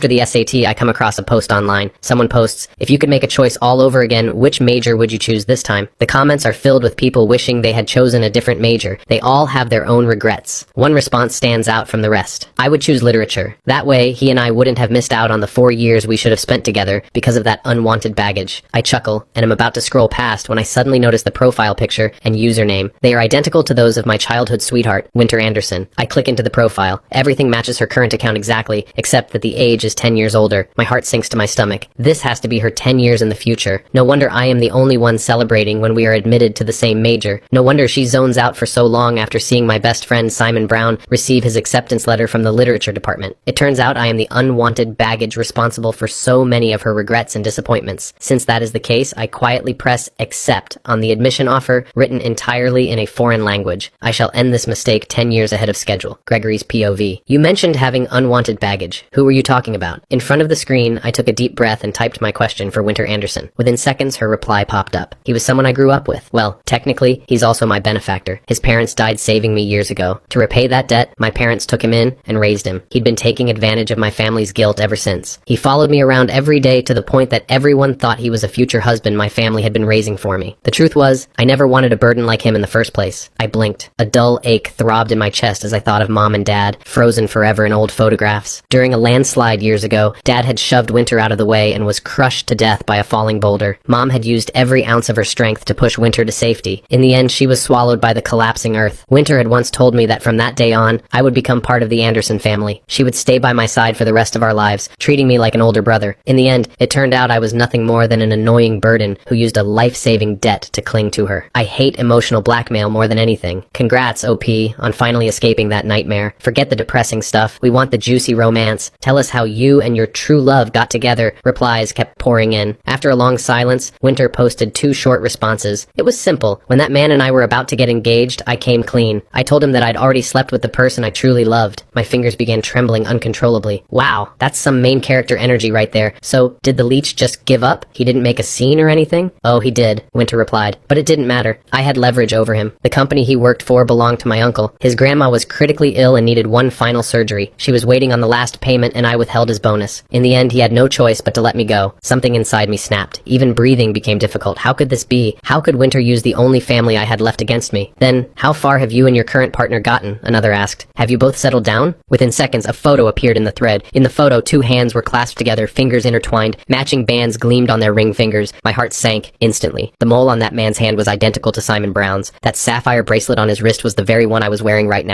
After the SAT, I come across a post online. Someone posts, "If you could make a choice all over again, which major would you choose this time?" The comments are filled with people wishing they had chosen a different major. They all have their own regrets. One response stands out from the rest. "I would choose literature. That way, he and I wouldn't have missed out on the 4 years we should have spent together because of that unwanted baggage." I chuckle, and am about to scroll past when I suddenly notice the profile picture and username. They are identical to those of my childhood sweetheart, Winter Anderson. I click into the profile. Everything matches her current account exactly, except that the age is 10 years older. My heart sinks to my stomach. This has to be her 10 years in the future. No wonder I am the only one celebrating when we are admitted to the same major. No wonder she zones out for so long after seeing my best friend Simon Brown receive his acceptance letter from the literature department. It turns out I am the unwanted baggage responsible for so many of her regrets and disappointments. Since that is the case, I quietly press accept on the admission offer written entirely in a foreign language. I shall end this mistake 10 years ahead of schedule. Gregory's POV. You mentioned having unwanted baggage. Who were you talking about? In front of the screen, I took a deep breath and typed my question for Winter Anderson. Within seconds, her reply popped up. He was someone I grew up with. Well, technically, he's also my benefactor. His parents died saving me years ago. To repay that debt, my parents took him in and raised him. He'd been taking advantage of my family's guilt ever since. He followed me around every day to the point that everyone thought he was a future husband my family had been raising for me. The truth was, I never wanted a burden like him in the first place. I blinked. A dull ache throbbed in my chest as I thought of Mom and Dad, frozen forever in old photographs. During a landslide years ago, Dad had shoved Winter out of the way and was crushed to death by a falling boulder. Mom had used every ounce of her strength to push Winter to safety. In the end, she was swallowed by the collapsing earth. Winter had once told me that from that day on, I would become part of the Anderson family. She would stay by my side for the rest of our lives, treating me like an older brother. In the end, it turned out I was nothing more than an annoying burden who used a life-saving debt to cling to her. I hate emotional blackmail more than anything. Congrats, OP, on finally escaping that nightmare. Forget the depressing stuff. We want the juicy romance. Tell us how you and your true love got together. Replies kept pouring in. After a long silence, Winter posted 2 short responses. It was simple. When that man and I were about to get engaged, I came clean. I told him that I'd already slept with the person I truly loved. My fingers began trembling uncontrollably. Wow, that's some main character energy right there. So, did the leech just give up? He didn't make a scene or anything? Oh, he did, Winter replied. But it didn't matter. I had leverage over him. The company he worked for belonged to my uncle. His grandma was critically ill and needed one final surgery. She was waiting on the last payment and I withheld his bonus. In the end, he had no choice but to let me go. Something inside me snapped. Even breathing became difficult. How could this be? How could Winter use the only family I had left against me? Then, how far have you and your current partner gotten? Another asked. Have you both settled down? Within seconds, a photo appeared in the thread. In the photo, 2 hands were clasped together, fingers intertwined. Matching bands gleamed on their ring fingers. My heart sank instantly. The mole on that man's hand was identical to Simon Brown's. That sapphire bracelet on his wrist was the very one I was wearing right now.